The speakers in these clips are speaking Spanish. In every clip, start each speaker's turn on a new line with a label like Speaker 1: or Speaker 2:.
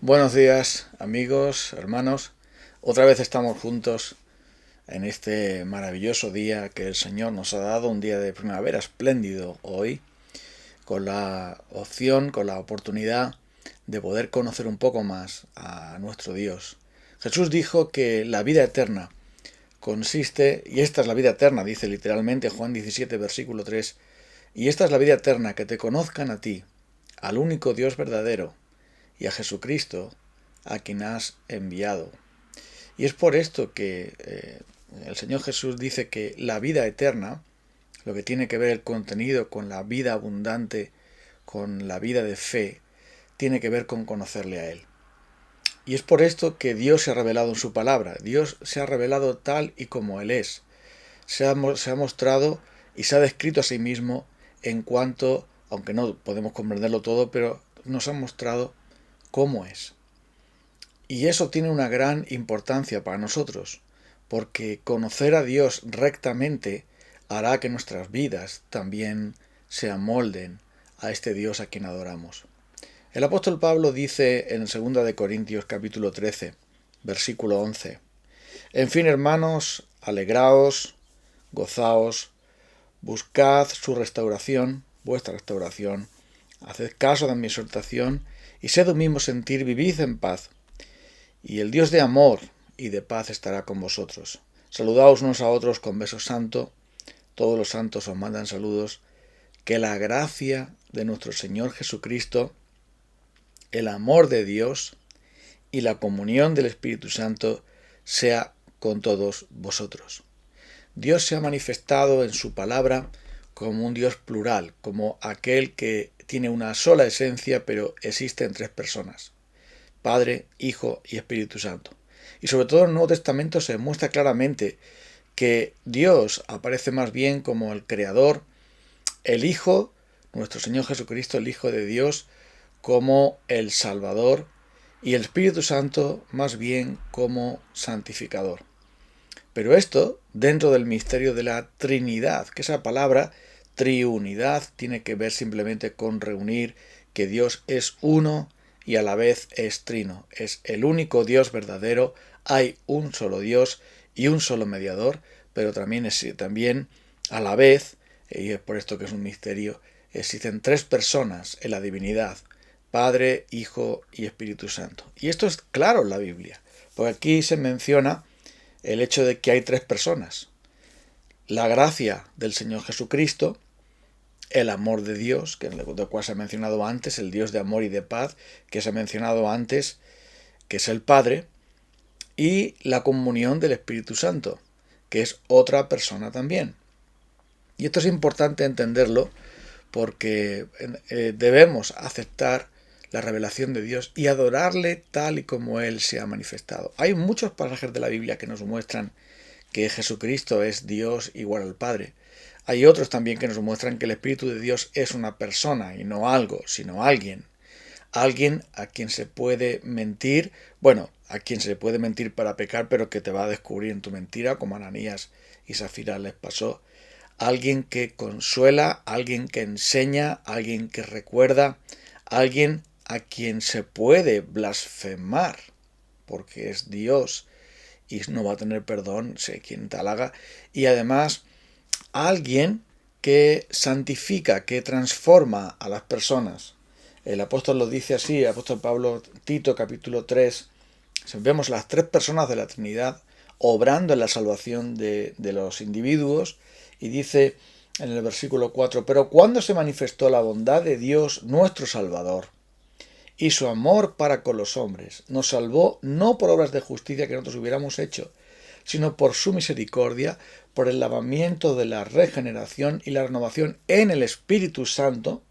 Speaker 1: Buenos días, amigos, hermanos. Otra vez estamos juntos en este maravilloso día que el Señor nos ha dado, un día de primavera espléndido hoy, con la opción, con la oportunidad de poder conocer un poco más a nuestro Dios. Jesús dijo que la vida eterna consiste, y esta es la vida eterna, dice literalmente Juan 17, versículo 3, y esta es la vida eterna, que te conozcan a ti, al único Dios verdadero, y a Jesucristo, a quien has enviado. Y es por esto que el Señor Jesús dice que la vida eterna, lo que tiene que ver el contenido con la vida abundante, con la vida de fe, tiene que ver con conocerle a Él. Y es por esto que Dios se ha revelado en su palabra. Dios se ha revelado tal y como Él es. Se ha mostrado y se ha descrito a sí mismo en cuanto, aunque no podemos comprenderlo todo, pero nos ha mostrado cómo es. Y eso tiene una gran importancia para nosotros, porque conocer a Dios rectamente hará que nuestras vidas también se amolden a este Dios a quien adoramos. El apóstol Pablo dice en 2 de Corintios capítulo 13, versículo 11: En fin, hermanos, alegraos, gozaos, buscad su restauración, vuestra restauración, haced caso de mi exhortación, y sed un mismo sentir, vivid en paz. Y el Dios de amor y de paz estará con vosotros. Saludaos unos a otros con beso santo. Todos los santos os mandan saludos. Que la gracia de nuestro Señor Jesucristo, el amor de Dios y la comunión del Espíritu Santo sea con todos vosotros. Dios se ha manifestado en su palabra como un Dios plural, como aquel que tiene una sola esencia, pero existe en tres personas: Padre, Hijo y Espíritu Santo. Y sobre todo en el Nuevo Testamento se muestra claramente que Dios aparece más bien como el Creador, el Hijo, nuestro Señor Jesucristo, el Hijo de Dios, como el Salvador, y el Espíritu Santo más bien como santificador. Pero esto dentro del misterio de la Trinidad, que esa palabra triunidad tiene que ver simplemente con reunir, que Dios es uno y a la vez es trino, es el único Dios verdadero, hay un solo Dios y un solo mediador, pero también a la vez, y es por esto que es un misterio, existen tres personas en la divinidad: Padre, Hijo y Espíritu Santo. Y esto es claro en la Biblia, porque aquí se menciona el hecho de que hay tres personas: la gracia del Señor Jesucristo, el amor de Dios, que del cual se ha mencionado antes, el Dios de amor y de paz, que se ha mencionado antes, que es el Padre, y la comunión del Espíritu Santo, que es otra persona también. Y esto es importante entenderlo porque debemos aceptar la revelación de Dios y adorarle tal y como Él se ha manifestado. Hay muchos pasajes de la Biblia que nos muestran que Jesucristo es Dios igual al Padre. Hay otros también que nos muestran que el Espíritu de Dios es una persona y no algo, sino alguien. Alguien a quien se puede mentir, bueno, a quien se puede mentir para pecar, pero que te va a descubrir en tu mentira, como a Ananías y Zafira les pasó. Alguien que consuela, alguien que enseña, alguien que recuerda, alguien a quien se puede blasfemar, porque es Dios y no va a tener perdón, sé quien tal haga, y además alguien que santifica, que transforma a las personas. El apóstol lo dice así, el apóstol Pablo, Tito capítulo 3, vemos las tres personas de la Trinidad obrando en la salvación de los individuos, y dice en el versículo 4: pero cuando se manifestó la bondad de Dios nuestro Salvador y su amor para con los hombres, nos salvó no por obras de justicia que nosotros hubiéramos hecho, sino por su misericordia, por el lavamiento de la regeneración y la renovación en el Espíritu Santo,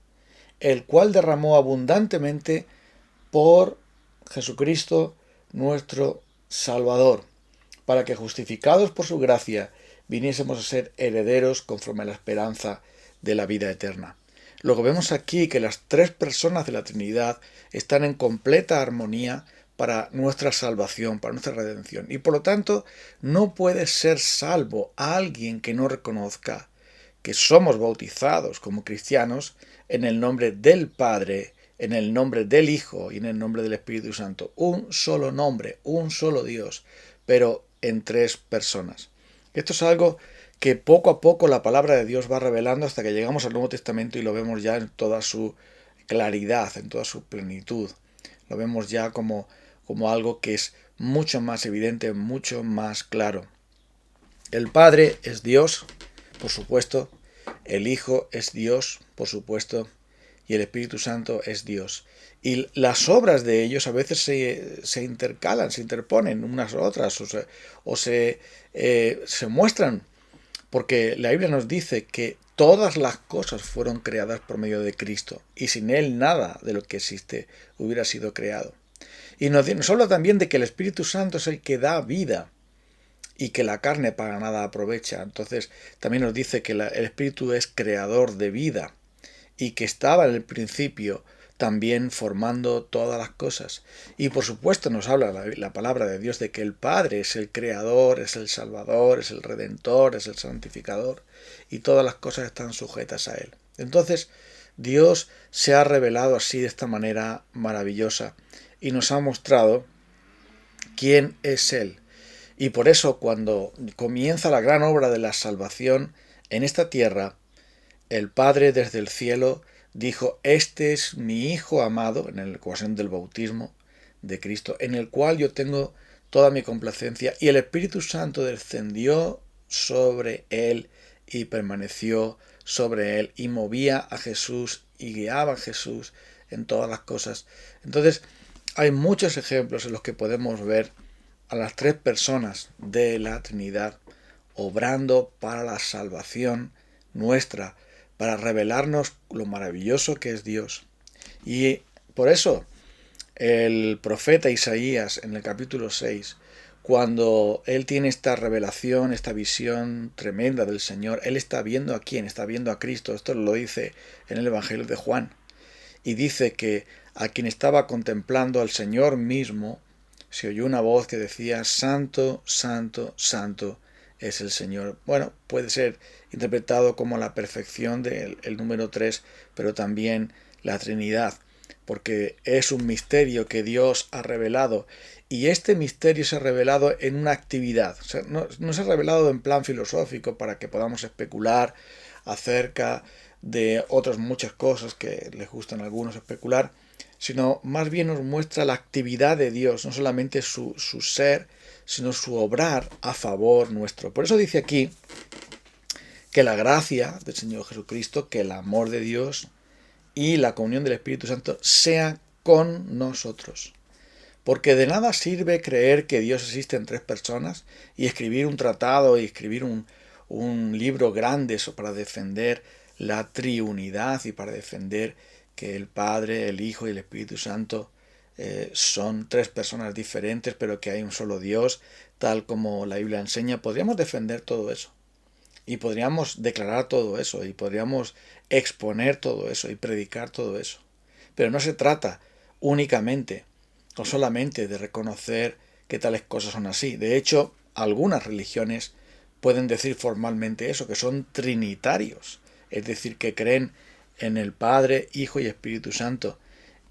Speaker 1: el cual derramó abundantemente por Jesucristo nuestro Salvador, para que, justificados por su gracia, viniésemos a ser herederos conforme a la esperanza de la vida eterna. Luego vemos aquí que las tres personas de la Trinidad están en completa armonía para nuestra salvación, para nuestra redención. Y por lo tanto, no puede ser salvo a alguien que no reconozca que somos bautizados como cristianos en el nombre del Padre en el nombre del Hijo y en el nombre del Espíritu Santo. Un solo nombre, un solo Dios, pero en tres personas. Esto es algo que poco a poco la palabra de Dios va revelando hasta que llegamos al Nuevo Testamento y lo vemos ya en toda su claridad, en toda su plenitud. Lo vemos ya como algo que es mucho más evidente, mucho más claro. El Padre es Dios, por supuesto. El Hijo es Dios, por supuesto. Y el Espíritu Santo es Dios. Y las obras de ellos a veces se intercalan, se interponen unas a otras, o se muestran, porque la Biblia nos dice que todas las cosas fueron creadas por medio de Cristo, y sin Él nada de lo que existe hubiera sido creado. Y nos habla también de que el Espíritu Santo es el que da vida, y que la carne para nada aprovecha. Entonces también nos dice que el Espíritu es creador de vida, y que estaba en el principio también formando todas las cosas. Y por supuesto nos habla la palabra de Dios de que el Padre es el creador, es el salvador, es el redentor, es el santificador, y todas las cosas están sujetas a Él. Entonces Dios se ha revelado así de esta manera maravillosa y nos ha mostrado quién es Él. Y por eso cuando comienza la gran obra de la salvación en esta tierra, el Padre desde el cielo dijo: este es mi Hijo amado, en la ocasión del bautismo de Cristo, en el cual yo tengo toda mi complacencia, y el Espíritu Santo descendió sobre él y permaneció sobre él, y movía a Jesús y guiaba a Jesús en todas las cosas. Entonces hay muchos ejemplos en los que podemos ver a las tres personas de la Trinidad obrando para la salvación nuestra, para revelarnos lo maravilloso que es Dios. Y por eso el profeta Isaías en el capítulo 6, cuando él tiene esta revelación, esta visión tremenda del Señor, él está viendo a quién, está viendo a Cristo. Esto lo dice en el Evangelio de Juan. Y dice que a quien estaba contemplando al Señor mismo, se oyó una voz que decía: Santo, Santo, Santo es el Señor. Bueno, puede ser interpretado como la perfección del número 3, pero también la Trinidad, porque es un misterio que Dios ha revelado, y este misterio se ha revelado en una actividad. O sea, no se ha revelado en plan filosófico para que podamos especular acerca de otras muchas cosas que les gustan a algunos especular, sino más bien nos muestra la actividad de Dios, no solamente su ser, sino su obrar a favor nuestro. Por eso dice aquí que la gracia del Señor Jesucristo, que el amor de Dios y la comunión del Espíritu Santo sea con nosotros. Porque de nada sirve creer que Dios existe en tres personas y escribir un tratado y escribir un libro grande para defender la triunidad y para defender que el Padre, el Hijo y el Espíritu Santo son tres personas diferentes, pero que hay un solo Dios, tal como la Biblia enseña. Podríamos defender todo eso, y podríamos declarar todo eso, y podríamos exponer todo eso, y predicar todo eso. Pero no se trata únicamente o solamente de reconocer que tales cosas son así. De hecho, algunas religiones pueden decir formalmente eso, que son trinitarios, es decir, que creen en el Padre, Hijo y Espíritu Santo,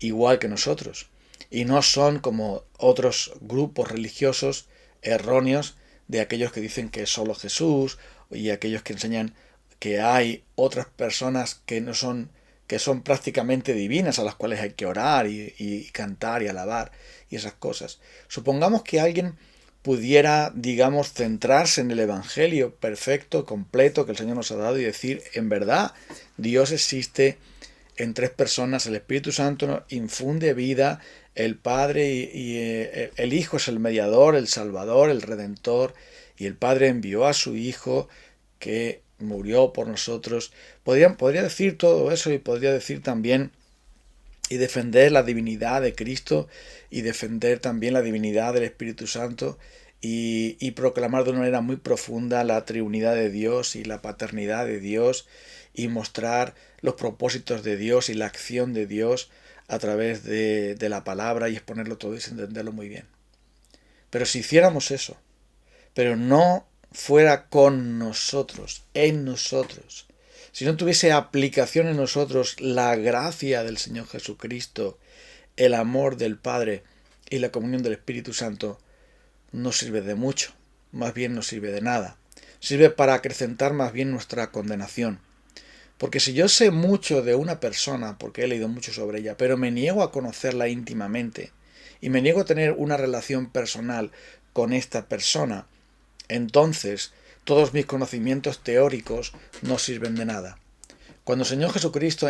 Speaker 1: igual que nosotros, y no son como otros grupos religiosos erróneos de aquellos que dicen que es solo Jesús, y aquellos que enseñan que hay otras personas que son prácticamente divinas, a las cuales hay que orar y cantar y alabar y esas cosas. Supongamos que alguien pudiera, digamos, centrarse en el Evangelio perfecto, completo que el Señor nos ha dado, y decir: en verdad, Dios existe en tres personas, el Espíritu Santo infunde vida, el Padre y el Hijo es el mediador, el Salvador, el Redentor, y el Padre envió a su Hijo que murió por nosotros. Podría decir todo eso, y podría decir también y defender la divinidad de Cristo, y defender también la divinidad del Espíritu Santo, y proclamar de una manera muy profunda la triunidad de Dios y la paternidad de Dios, y mostrar los propósitos de Dios y la acción de Dios a través de la palabra, y exponerlo todo y entenderlo muy bien. Pero si hiciéramos eso, pero no fuera con nosotros, en nosotros, si no tuviese aplicación en nosotros la gracia del Señor Jesucristo, el amor del Padre y la comunión del Espíritu Santo, no sirve de mucho, más bien no sirve de nada. Sirve para acrecentar más bien nuestra condenación. Porque si yo sé mucho de una persona, porque he leído mucho sobre ella, pero me niego a conocerla íntimamente, y me niego a tener una relación personal con esta persona, entonces todos mis conocimientos teóricos no sirven de nada. Cuando el Señor Jesucristo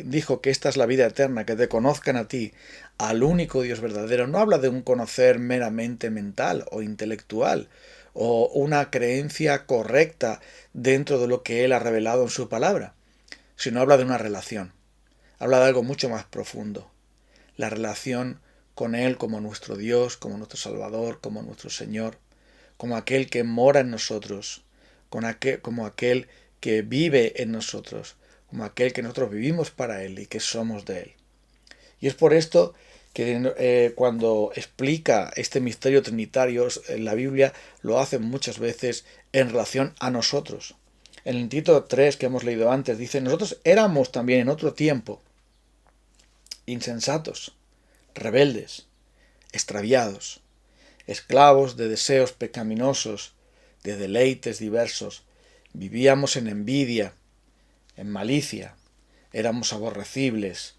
Speaker 1: dijo que esta es la vida eterna, que te conozcan a ti, al único Dios verdadero, no habla de un conocer meramente mental o intelectual, o una creencia correcta dentro de lo que Él ha revelado en su palabra, sino habla de una relación. Habla de algo mucho más profundo. La relación con Él como nuestro Dios, como nuestro Salvador, como nuestro Señor, como aquel que mora en nosotros, como aquel que vive en nosotros, como aquel que nosotros vivimos para Él y que somos de Él. Y es por esto que cuando explica este misterio trinitario, la Biblia lo hace muchas veces en relación a nosotros. En el título 3 que hemos leído antes dice, nosotros éramos también en otro tiempo insensatos, rebeldes, extraviados, esclavos de deseos pecaminosos, de deleites diversos, vivíamos en envidia, en malicia, éramos aborrecibles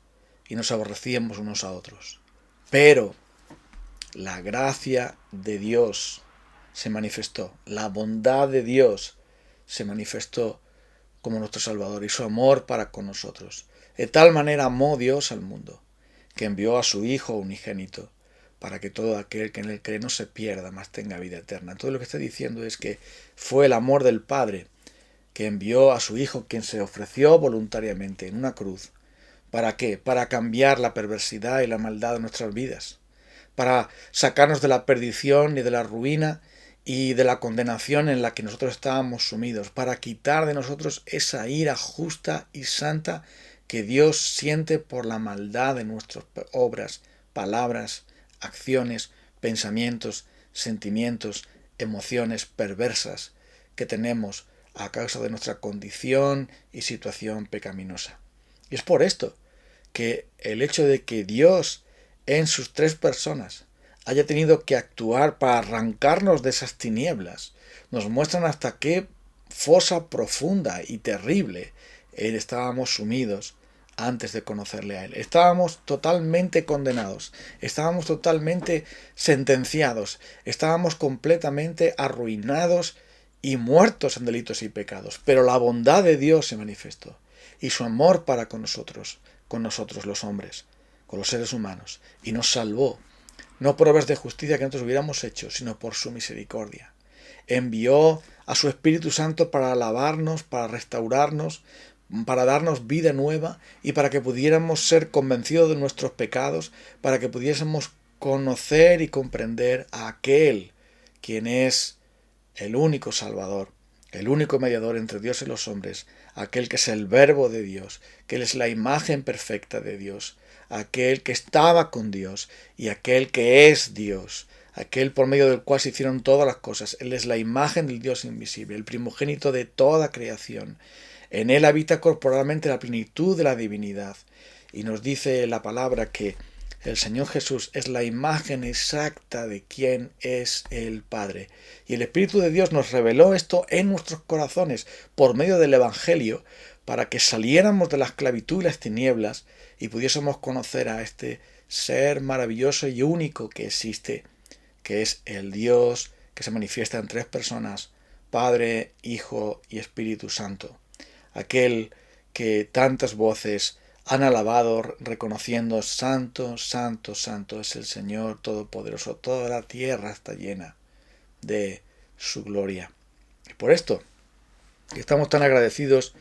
Speaker 1: y nos aborrecíamos unos a otros. Pero la gracia de Dios se manifestó, la bondad de Dios se manifestó como nuestro Salvador y su amor para con nosotros. De tal manera amó Dios al mundo, que envió a su Hijo unigénito, para que todo aquel que en él cree no se pierda, mas tenga vida eterna. Todo lo que está diciendo es que fue el amor del Padre que envió a su Hijo, quien se ofreció voluntariamente en una cruz. ¿Para qué? Para cambiar la perversidad y la maldad de nuestras vidas, para sacarnos de la perdición y de la ruina y de la condenación en la que nosotros estábamos sumidos, para quitar de nosotros esa ira justa y santa que Dios siente por la maldad de nuestras obras, palabras, acciones, pensamientos, sentimientos, emociones perversas que tenemos a causa de nuestra condición y situación pecaminosa. Y es por esto que el hecho de que Dios en sus tres personas haya tenido que actuar para arrancarnos de esas tinieblas, nos muestran hasta qué fosa profunda y terrible estábamos sumidos antes de conocerle a Él. Estábamos totalmente condenados, estábamos totalmente sentenciados, estábamos completamente arruinados y muertos en delitos y pecados. Pero la bondad de Dios se manifestó y su amor para con nosotros los hombres, con los seres humanos, y nos salvó, no por obras de justicia que nosotros hubiéramos hecho, sino por su misericordia. Envió a su Espíritu Santo para lavarnos, para restaurarnos, para darnos vida nueva y para que pudiéramos ser convencidos de nuestros pecados, para que pudiésemos conocer y comprender a aquel quien es el único Salvador, el único mediador entre Dios y los hombres, aquel que es el Verbo de Dios, que Él es la imagen perfecta de Dios, aquel que estaba con Dios y aquel que es Dios, aquel por medio del cual se hicieron todas las cosas. Él es la imagen del Dios invisible, el primogénito de toda creación. En Él habita corporalmente la plenitud de la divinidad. Y nos dice la palabra que el Señor Jesús es la imagen exacta de quién es el Padre. Y el Espíritu de Dios nos reveló esto en nuestros corazones por medio del Evangelio, para que saliéramos de la esclavitud y las tinieblas y pudiésemos conocer a este ser maravilloso y único que existe, que es el Dios que se manifiesta en tres personas, Padre, Hijo y Espíritu Santo. Aquel que tantas voces han alabado reconociendo santo, santo, santo es el Señor Todopoderoso. Toda la tierra está llena de su gloria. Y por esto estamos tan agradecidos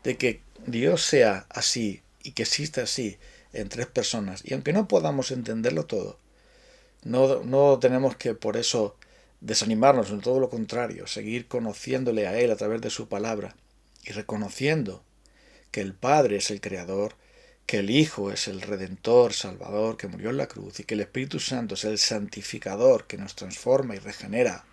Speaker 1: de que Dios sea así y que exista así en tres personas. Y aunque no podamos entenderlo todo, no tenemos que por eso desanimarnos, en todo lo contrario, seguir conociéndole a Él a través de su palabra y reconociendo que el Padre es el Creador, que el Hijo es el Redentor, Salvador, que murió en la cruz, y que el Espíritu Santo es el santificador que nos transforma y regenera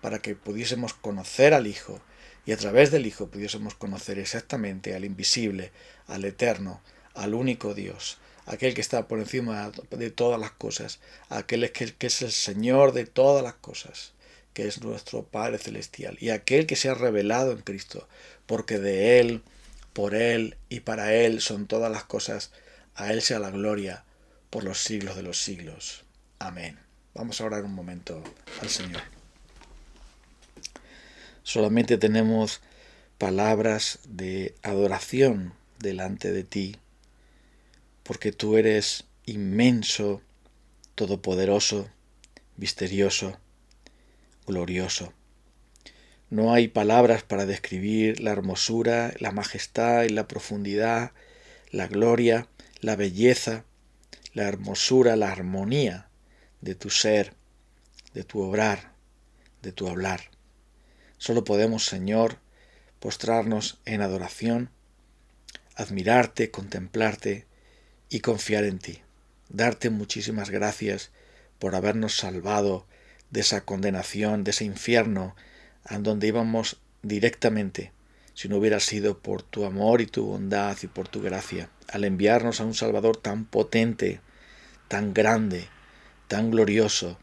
Speaker 1: para que pudiésemos conocer al Hijo y a través del Hijo pudiésemos conocer exactamente al invisible, al eterno, al único Dios, aquel que está por encima de todas las cosas, aquel que es el Señor de todas las cosas, que es nuestro Padre Celestial, y aquel que se ha revelado en Cristo, porque de Él, por Él y para Él son todas las cosas, a Él sea la gloria por los siglos de los siglos. Amén. Vamos a orar un momento al Señor. Solamente tenemos palabras de adoración delante de ti, porque tú eres inmenso, todopoderoso, misterioso, glorioso. No hay palabras para describir la hermosura, la majestad y la profundidad, la gloria, la belleza, la hermosura, la armonía de tu ser, de tu obrar, de tu hablar. Solo podemos, Señor, postrarnos en adoración, admirarte, contemplarte y confiar en ti. Darte muchísimas gracias por habernos salvado de esa condenación, de ese infierno, a donde íbamos directamente, si no hubiera sido por tu amor y tu bondad y por tu gracia, al enviarnos a un Salvador tan potente, tan grande, tan glorioso,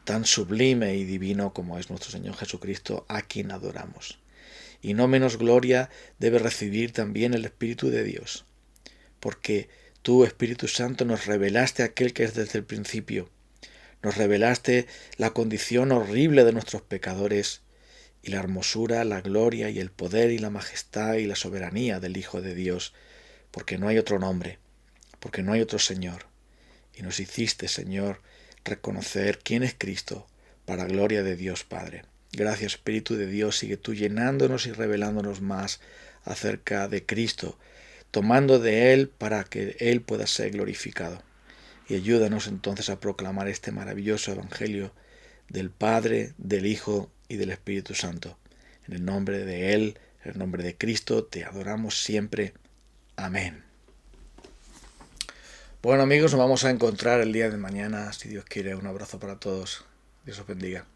Speaker 1: tan sublime y divino como es nuestro Señor Jesucristo, a quien adoramos. Y no menos gloria debe recibir también el Espíritu de Dios, porque tú, Espíritu Santo, nos revelaste aquel que es desde el principio, nos revelaste la condición horrible de nuestros pecadores y la hermosura, la gloria y el poder y la majestad y la soberanía del Hijo de Dios, porque no hay otro nombre, porque no hay otro Señor. Y nos hiciste, Señor, reconocer quién es Cristo, para gloria de Dios Padre. Gracias, Espíritu de Dios, sigue tú llenándonos y revelándonos más acerca de Cristo, tomando de Él para que Él pueda ser glorificado. Y ayúdanos entonces a proclamar este maravilloso Evangelio del Padre, del Hijo y del Espíritu Santo. En el nombre de Él, en el nombre de Cristo, te adoramos siempre. Amén. Bueno amigos, nos vamos a encontrar el día de mañana, si Dios quiere. Un abrazo para todos. Dios os bendiga.